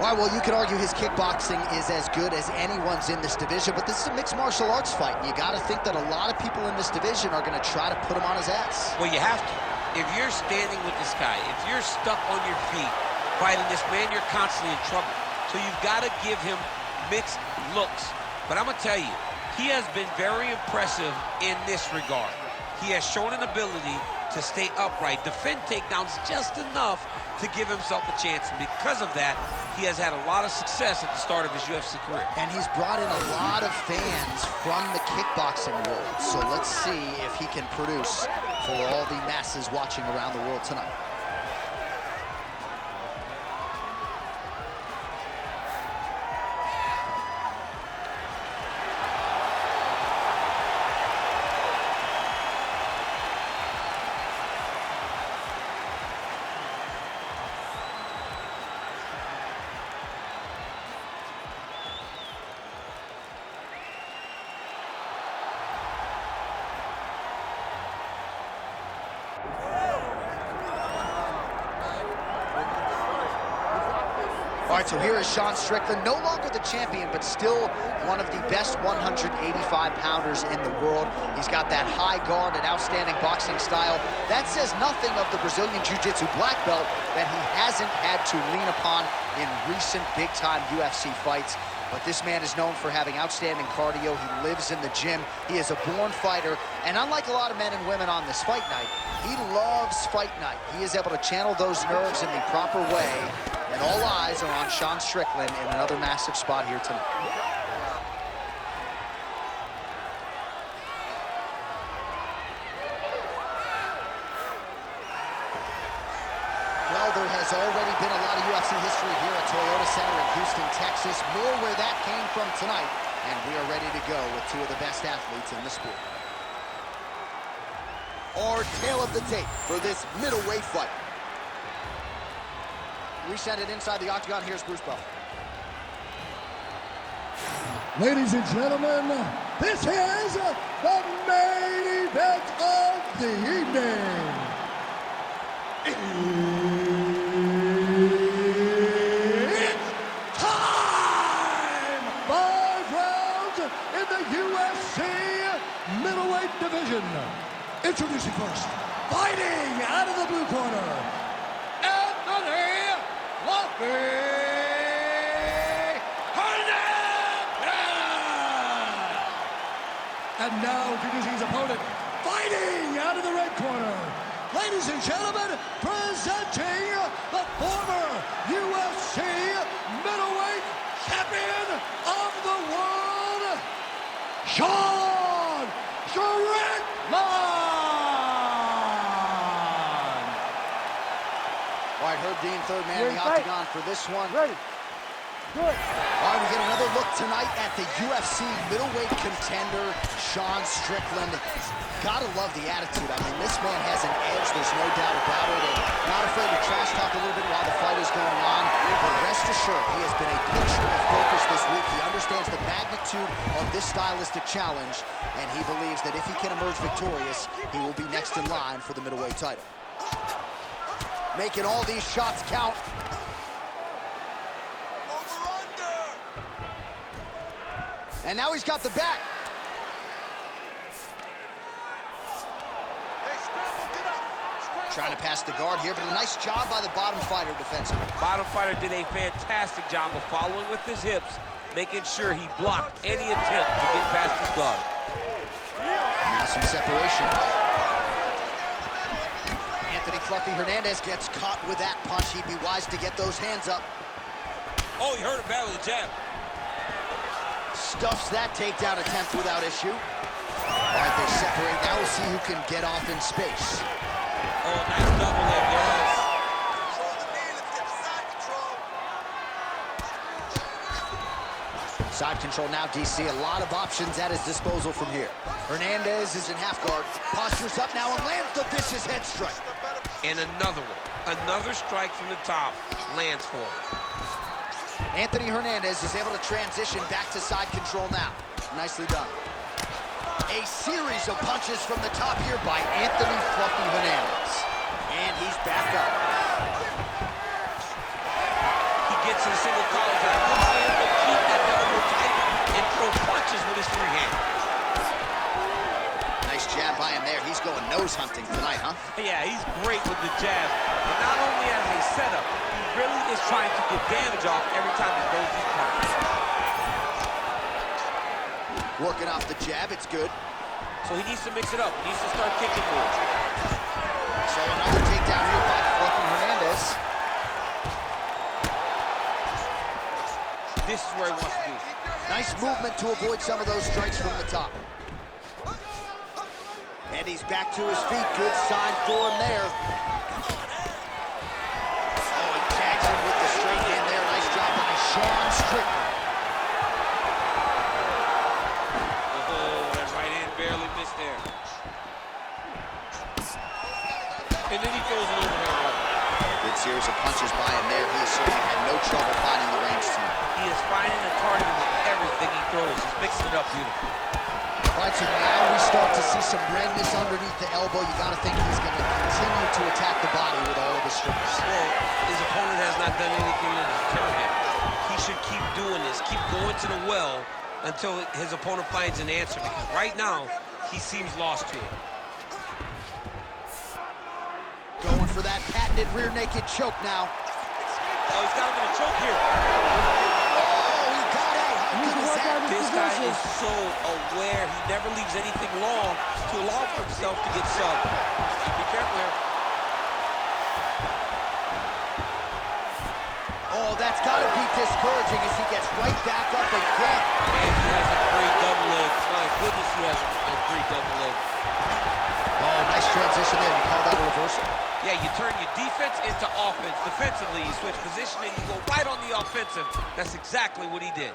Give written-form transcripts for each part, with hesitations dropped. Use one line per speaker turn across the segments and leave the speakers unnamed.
Why, well, you could argue his kickboxing is as good as anyone's in this division, but this is a mixed martial arts fight, and you got to think that a lot of people in this division are going to try to put him on his ass.
Well, you have to. If you're standing with this guy, if you're stuck on your feet fighting this man, you're constantly in trouble. So you've got to give him mixed looks. But I'm going to tell you, he has been very impressive in this regard. He has shown an ability to stay upright, defend takedowns just enough to give himself a chance. And because of that, he has had a lot of success at the start of his UFC career.
And he's brought in a lot of fans from the kickboxing world. So let's see if he can produce for all the masses watching around the world tonight. All right, so here is Sean Strickland, no longer the champion, but still one of the best 185-pounders in the world. He's got that high guard and outstanding boxing style. That says nothing of the Brazilian Jiu-Jitsu black belt that he hasn't had to lean upon in recent big-time UFC fights. But this man is known for having outstanding cardio. He lives in the gym. He is a born fighter. And unlike a lot of men and women on this fight night, he loves fight night. He is able to channel those nerves in the proper way. And all eyes are on Sean Strickland in another massive spot here tonight. Well, there has already been a lot of UFC history here at Toyota Center in Houston, Texas. More where that came from tonight. And we are ready to go with two of the best athletes in the sport.
Our tail of the tape for this middleweight fight.
We send it inside the octagon. Here's Bruce Buffer.
Ladies and gentlemen, this is the main event of the evening. It's time! 5 rounds in the UFC middleweight division. Introducing first, fighting out of the blue corner, Hernandez! And now introducing his opponent, fighting out of the red corner. Ladies and gentlemen, presenting the former UFC middleweight champion of the world, Sean Strickland!
All right, Herb Dean, third man in the octagon for this one.
Ready. Good.
All right, we get another look tonight at the UFC middleweight contender, Sean Strickland. Gotta love the attitude. I mean, this man has an edge, there's no doubt about it. And not afraid to trash talk a little bit while the fight is going on. But rest assured, he has been a picture of focus this week. He understands the magnitude of this stylistic challenge, and he believes that if he can emerge victorious, he will be next in line for the middleweight title. Making all these shots count. And now he's got the back. Trying to pass the guard here, but a nice job by the bottom fighter defensively.
Bottom fighter did a fantastic job of following with his hips, making sure he blocked any attempt to get past his guard.
Now some separation. Fluffy Hernandez gets caught with that punch. He'd be wise to get those hands up.
Oh, he hurt him bad with a jab.
Stuffs that takedown attempt without issue. All right, they separate. Now we'll see who can get off in space.
Oh, nice double leg, guys.
Side control now, DC. A lot of options at his disposal from here. Hernandez is in half guard. Postures up now and lands the vicious head strike.
And another one. Another strike from the top lands for him.
Anthony Hernandez is able to transition back to side control now. Nicely done. A series of punches from the top here by Anthony Fluffy Hernandez. And he's back up.
He gets to the single
nose hunting tonight, huh?
Yeah, he's great with the jab. And not only as a setup, he really is trying to get damage off every time he throws these punches.
Working off the jab, it's good.
So he needs to mix it up. He needs to start kicking more.
So another takedown here by Hernandez.
This is where he wants to be.
Nice movement to avoid some of those strikes from the top. And he's back to his feet. Good sign for him there. Oh, he tags him with the straight hand there. Nice job by Sean Strickland.
Oh, that right hand barely missed there. And then he throws an overhand right.
Good series of punches by him there. He certainly had no trouble finding the range tonight.
He is finding the target with everything he throws. He's mixing it up beautifully.
All right, so now we start to see some redness underneath the elbow. You got to think he's going to continue to attack the body with all of his strikes.
Well, his opponent has not done anything to deter him. He should keep doing this, keep going to the well until his opponent finds an answer, because right now, he seems lost to it.
Going for that patented rear naked choke now.
Oh, he's got him in a choke here.
Oh, he got out. How good is that?
This guy is so aware. He never leaves anything long to allow for himself to get subbed. Be careful here.
Oh, that's got to be discouraging as he gets right back up again.
And he has a great double leg. My goodness, he has a great double leg.
Oh, nice transition there. You call that a reversal?
Yeah, you turn your defense into offense. Defensively, you switch positioning, you go right on the offensive. That's exactly what he did.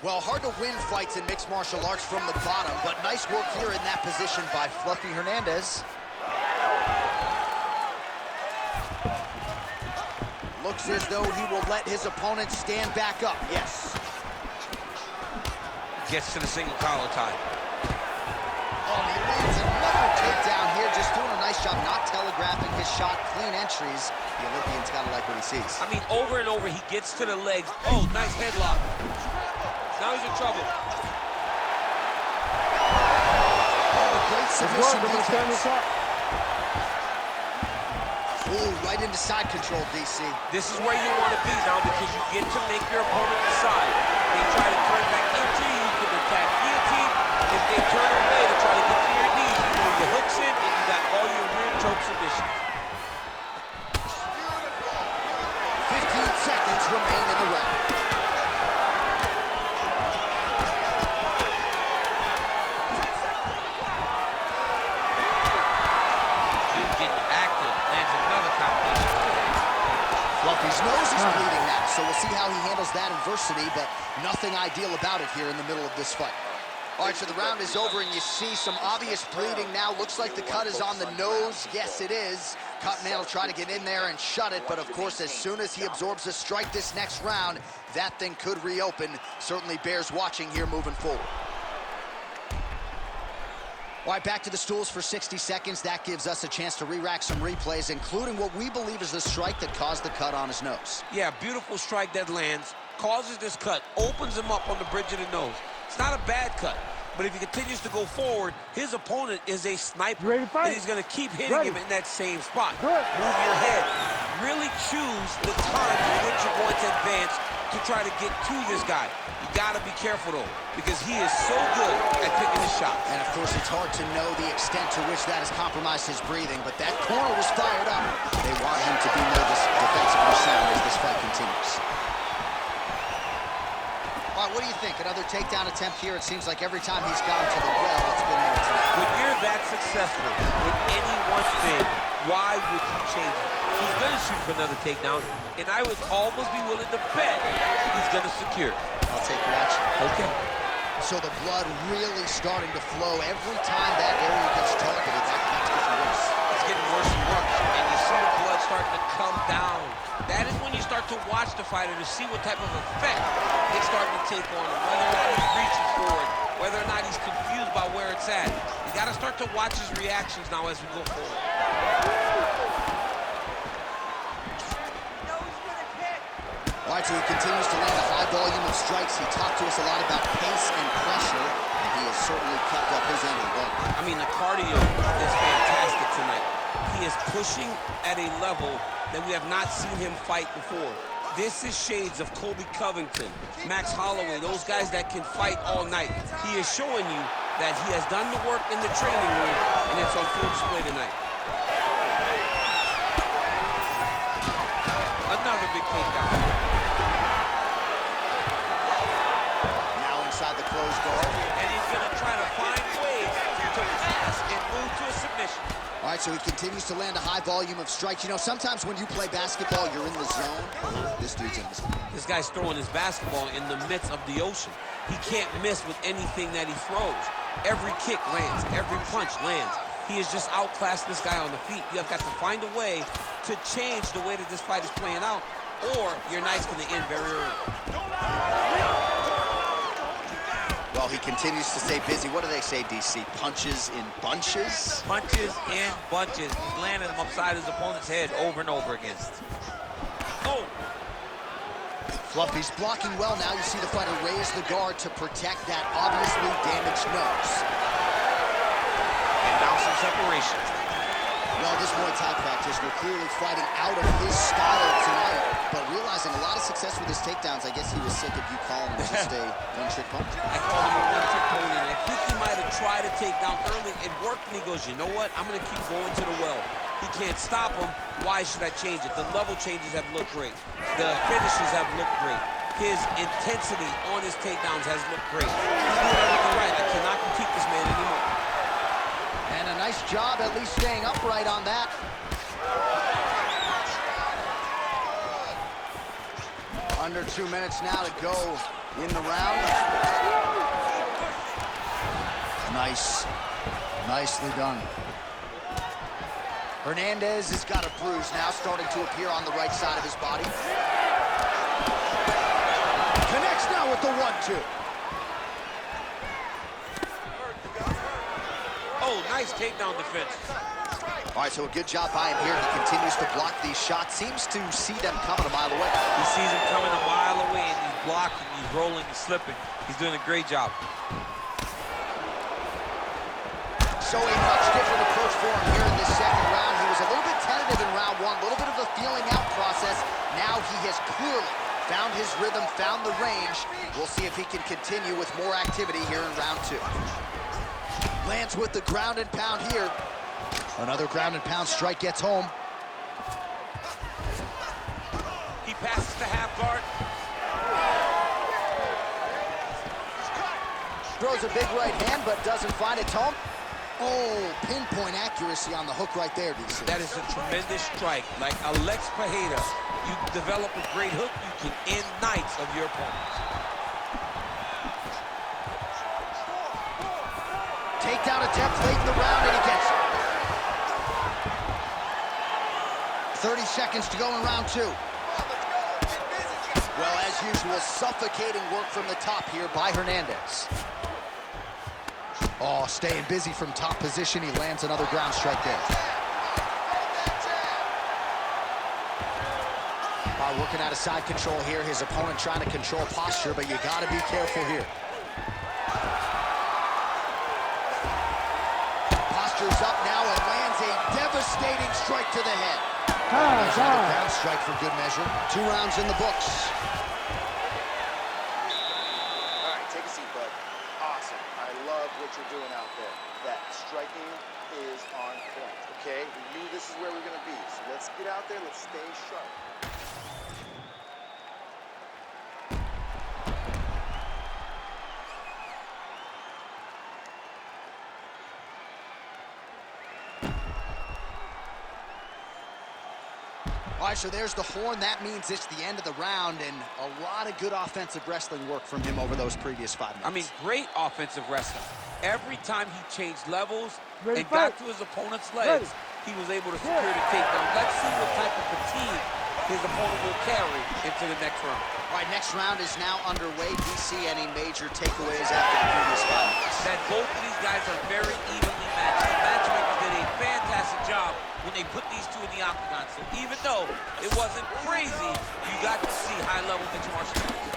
Well, hard to win fights in mixed martial arts from the bottom, but nice work here in that position by Fluffy Hernandez. Looks as though he will let his opponent stand back up. Yes.
Gets to the single collar tie.
Oh, he lands another takedown here, just doing a nice job not telegraphing his shot. Clean entries. The Olympian's got to like what he sees.
I mean, over and over, he gets to the legs. Oh, nice headlock. Now he's in trouble.
Oh, great submission defense. Ooh, right into side control, DC.
This is where you want to be now, because you get to make your opponent decide. They try to turn back into you, you can attack guillotine. If they turn away to try to get to your knees, you know your hooks in, and you got all your rear choke submissions.
15 seconds remain in the round. Fluffy's nose is bleeding now, so we'll see how he handles that adversity, but nothing ideal about it here in the middle of this fight. All right, so the round is over, and you see some obvious bleeding now. Looks like the cut is on the nose. Yes, it is. Cutman will try to get in there and shut it, but of course, as soon as he absorbs a strike this next round, that thing could reopen. Certainly bears watching here moving forward. All right, back to the stools for 60 seconds. That gives us a chance to re-rack some replays, including what we believe is the strike that caused the cut on his nose.
Yeah, beautiful strike that lands, causes this cut, opens him up on the bridge of the nose. It's not a bad cut, but if he continues to go forward, his opponent is a sniper, and he's going to keep hitting him in that same spot. Move your head. Really choose the time in which you're going to advance to try to get to this guy. You got to be careful, though, because he is so good at picking his shots.
And, of course, it's hard to know the extent to which that has compromised his breathing, but that corner was fired up. They want him to be more defensively sound as this fight continues. All right, what do you think? Another takedown attempt here. It seems like every time he's gone to the well, it's been there tonight.
When you're that successful with any one thing, why would you change it? He's going to shoot for another takedown, and I would almost be willing to bet he's going to secure it.
I'll take your action.
Okay.
So the blood really starting to flow every time that area gets targeted. That's getting worse.
It's getting worse and worse, and you see the blood starting to come down. That is when you start to watch the fighter to see what type of effect it's starting to take on him, whether or not he's reaching forward, whether or not he's confused by where it's at. You got to start to watch his reactions now as we go forward.
All right, so he continues to land a high volume of strikes. He talked to us a lot about pace and pressure, and he
he has certainly kept up his end of the ball.
I mean, the cardio is fantastic tonight. He is pushing at a level that we have not seen him fight before. This is shades of Colby Covington, Max Holloway, those guys that can fight all night. He is showing you that he has done the work in the training room, and it's on full display tonight. Another big takedown.
Now inside the closed guard.
And he's going to try to find ways to pass and move to a submission.
All right, so he continues to land a high volume of strikes. You know, sometimes when you play basketball, you're in the zone. This dude's in the zone.
This guy's throwing his basketball in the midst of the ocean. He can't miss with anything that he throws. Every kick lands, every punch lands. He has just outclassed this guy on the feet. You have got to find a way to change the way that this fight is playing out, or your night's going to end very early.
Well, he continues to stay busy. What do they say, DC? Punches in bunches?
Punches in bunches. He's landing them upside his opponent's head over and over again.
Oh!
Fluffy's blocking well now. You see the fighter raise the guard to protect that obviously damaged nose.
And now some separation.
Well, this Muay Thai practitioner clearly fighting out of his style tonight, but realizing a lot of success with his takedowns. I guess he was sick of you calling him just a one-trick pony.
I call him a one-trick pony, and I think he might have tried to take down early. It worked, and he goes, you know what? I'm going to keep going to the well. He can't stop him. Why should I change it? The level changes have looked great. The finishes have looked great. His intensity on his takedowns has looked great. He's doing everything right. I cannot critique this man anymore.
And a nice job at least staying upright on that. Under 2 minutes now to go in the round. Nice. Nicely done. Hernandez has got a bruise now, starting to appear on the right side of his body. Connects now with the 1-2.
Oh, nice takedown defense.
All right, so a good job by him here. He continues to block these shots. Seems to see them coming a mile away.
He sees him coming a mile away, and he's blocking, he's rolling, he's slipping. He's doing a great job.
So a much different approach for him here in this second round. He was a little bit tentative in round one, a little bit of a feeling out process. Now he has clearly found his rhythm, found the range. We'll see if he can continue with more activity here in round two. Lands with the ground and pound here. Another ground and pound strike gets home.
He passes the half guard.
Throws a big right hand, but doesn't find its home. Oh, pinpoint accuracy on the hook right there, DC.
That is a tremendous strike. Like Alex Pajeda, you develop a great hook, you can end nights of your opponents.
Takedown attempt late in the round, and he gets it. 30 seconds to go in round two. Well, as usual, suffocating work from the top here by Hernandez. Oh, staying busy from top position. He lands another ground strike there. Working out of side control here. His opponent trying to control posture, but you got to be careful here. Posture's up now and lands a devastating strike to the head. There's another ground strike for good measure. 2 rounds in the books.
All right, take a seat, bud. Awesome. I love what you're doing out there. That striking is on point, okay? We knew this is where we're going to be, so let's get out there, let's stay sharp.
All right, so there's the horn. That means it's the end of the round, and a lot of good offensive wrestling work from him over those previous 5 minutes.
I mean, great offensive wrestling. Every time he changed levels and got to his opponent's legs, he was able to secure the takedown. Let's see what type of fatigue his opponent will carry into the next round.
All right, next round is now underway. Do you see any major takeaways after the previous 5 minutes?
That both of these guys are very evenly matched. The matchmakers did a fantastic job when they put these two in the octagon. So even though it wasn't crazy, you got to see high-level mixed martial arts.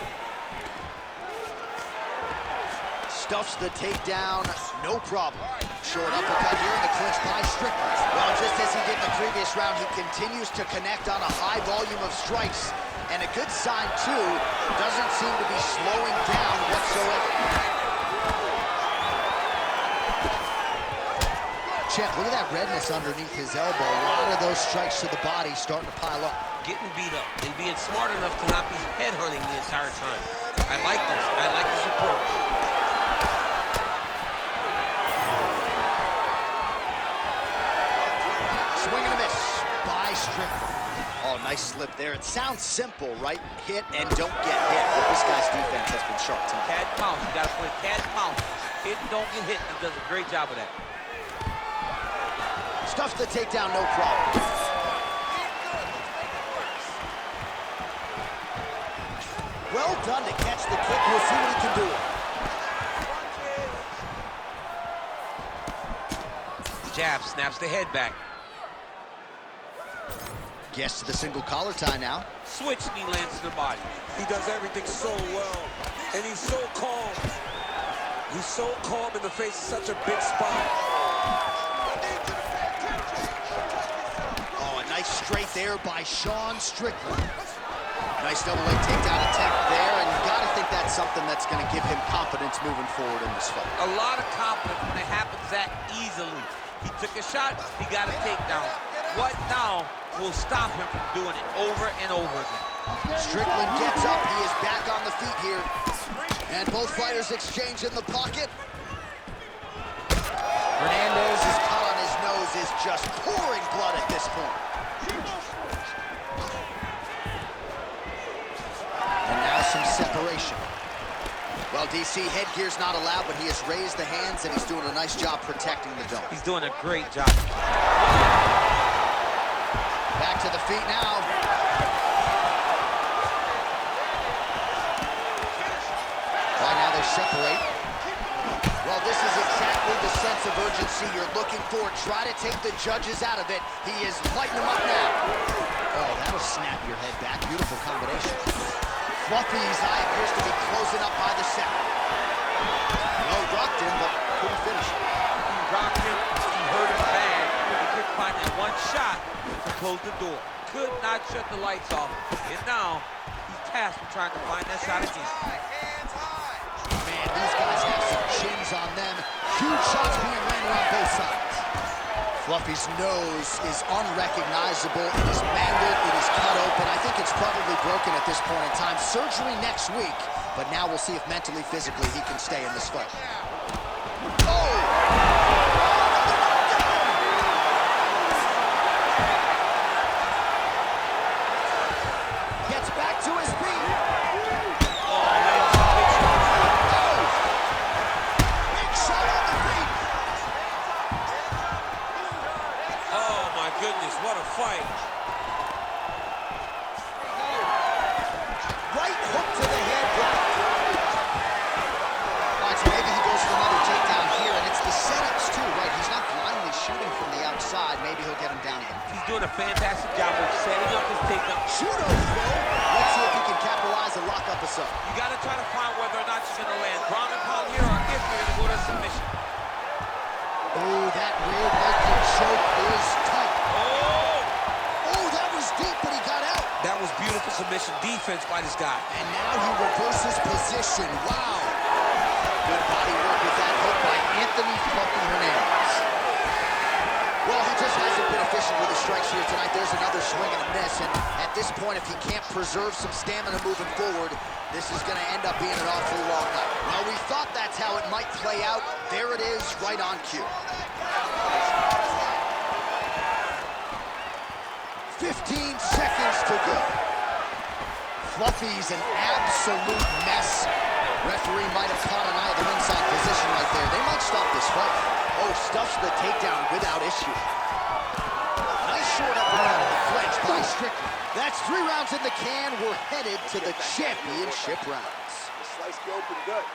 Stuffs the takedown, no problem. Short uppercut here in the clinch by Strickland. Well, just as he did in the previous round, he continues to connect on a high volume of strikes. And a good sign, too, doesn't seem to be slowing down whatsoever. Champ, look at that redness underneath his elbow. A lot of those strikes to the body starting to pile up.
Getting beat up and being smart enough to not be head-hunting the entire time. I like this. I like this approach.
Swing and a miss by Strickland. Oh, nice slip there. It sounds simple, right? Hit and don't get hit. But this guy's defense has been sharp tonight.
Cat and mouse. You got to play cat and mouse. Hit and don't get hit. He does a great job of that.
Stuffs the takedown, no problem. Well done to catch the kick. We'll see what he can do.
Jab, snaps the head back.
Gets to the single collar tie now.
Switch knee lands to the body.
He does everything so well, and he's so calm. He's so calm in the face of such a big spot.
Oh, a nice straight there by Sean Strickland. Nice double leg takedown attempt there, and you gotta think that's something that's gonna give him confidence moving forward in this fight.
A lot of confidence when it happens that easily. He took a shot, he got a takedown. What now will stop him from doing it over and over again?
Strickland gets up, he is back on the feet here. And both fighters exchange in the pocket. Hernandez's cut on his nose is just pouring blood at this point. And now some separation. Well, DC, headgear's not allowed, but he has raised the hands, and he's doing a nice job protecting the dome.
He's doing a great job.
Back to the feet now. Right now they separate. Well, this is exactly the sense of urgency you're looking for. Try to take the judges out of it. He is lighting them up now. Oh, that'll snap your head back. Beautiful combination. Fluffy's eye appears to be closing up by the second. No, rocked him, but couldn't finish it.
He rocked him, he hurt him bad. He couldn't find that one shot to close the door. Could not shut the lights off. And now, he's tasked with trying to find that shot again.
Man, these guys have some chins on them. Huge shots being landed on both sides. Fluffy's nose is unrecognizable. It is mangled. It is cut open. I think it's probably broken at this point in time. Surgery next week, but now we'll see if mentally, physically, he can stay in this fight. Oh! Gets back to his feet. Big shot on the feet.
Oh my goodness, what a fight.
Right hook to the head block. All right, so maybe he goes for another takedown here, and it's the setups too, right? He's not blindly shooting from the outside. Maybe he'll get him down again.
He's doing a fantastic job of setting up his takedown.
Shooter, let's see if he can capitalize and lock up a sub.
You got to try to find whether or not you're going to land ground and pound here or if you're going to go to submission.
Oh, that rear naked choke is tight. Oh, that was deep, but he got out.
That was beautiful submission defense by this guy.
And now he reverses position. Wow. Good body work with that hook by Anthony Fluffy Hernandez. Well, he just hasn't been efficient with his strikes here tonight. There's another swing and a miss. And at this point, if he can't preserve some stamina moving forward, this is going to end up being an awfully long night. Well, we thought that's how it might play out. There it is, right on cue. 15 seconds to go. Fluffy's an absolute mess. Referee might have caught an eye of the ringside position right there. They might stop this fight. Oh, stuffs the takedown without issue. Nice short uppercut in the clinch by Strickland. That's 3 rounds in the can. We're headed to the championship rounds.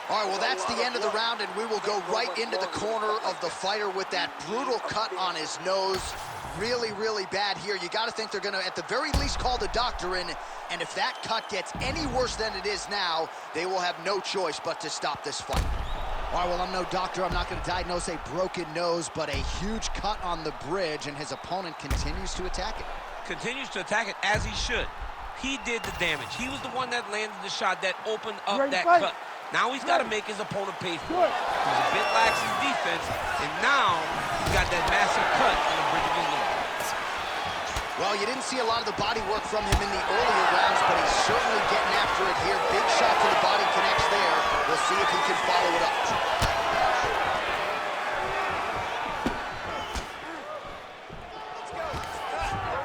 All right, well, that's the end of the round, and we will go right into the corner of the fighter with that brutal cut on his nose. Really, really bad here. You got to think they're going to, at the very least, call the doctor in, and if that cut gets any worse than it is now, they will have no choice but to stop this fight. All right, well, I'm no doctor. I'm not going to diagnose a broken nose, but a huge cut on the bridge, and his opponent continues to attack it.
Continues to attack it as he should. He did the damage. He was the one that landed the shot that opened up that cut. Now he's got to make his opponent pay for it. He's a bit lax in defense, and now he's got that massive cut on the bridge of his nose.
Well, you didn't see a lot of the body work from him in the earlier rounds, but he's certainly getting after it here. Big shot to the body connects there. We'll see if he can follow it up.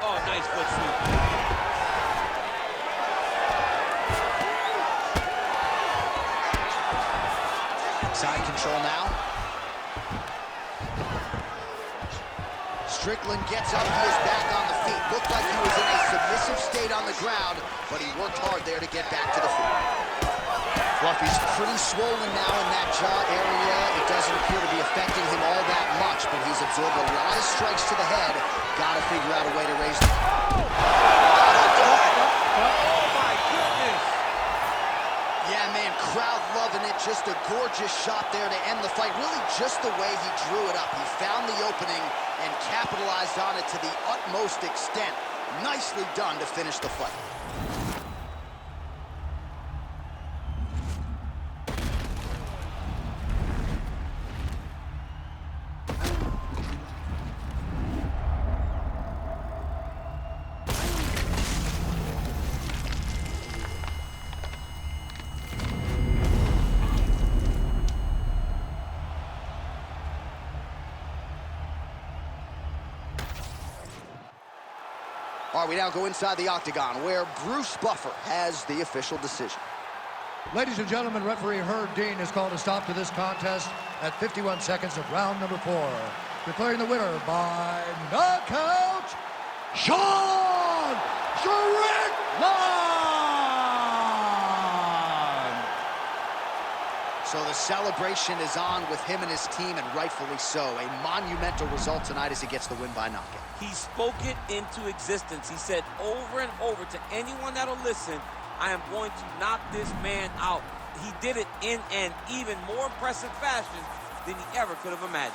Oh, nice foot sweep.
Side control now. Strickland gets up, he is back on the feet. Looked like he was in a submissive state on the ground, but he worked hard there to get back to the feet. Fluffy's pretty swollen now in that jaw area. It doesn't appear to be affecting him all that much, but he's absorbed a lot of strikes to the head. Got to figure out a way to raise them. Yeah, man, crowd loving it. Just a gorgeous shot there to end the fight. Really just the way he drew it up. He found the opening and capitalized on it to the utmost extent. Nicely done to finish the fight. All right, we now go inside the octagon where Bruce Buffer has the official decision.
Ladies and gentlemen, referee Herb Dean has called a stop to this contest at 51 seconds of round number 4. Declaring the winner by knockout, Sean Strickland!
So the celebration is on with him and his team, and rightfully so. A monumental result tonight as he gets the win by knockout.
He spoke it into existence. He said over and over to anyone that'll listen, I am going to knock this man out. He did it in an even more impressive fashion than he ever could have imagined.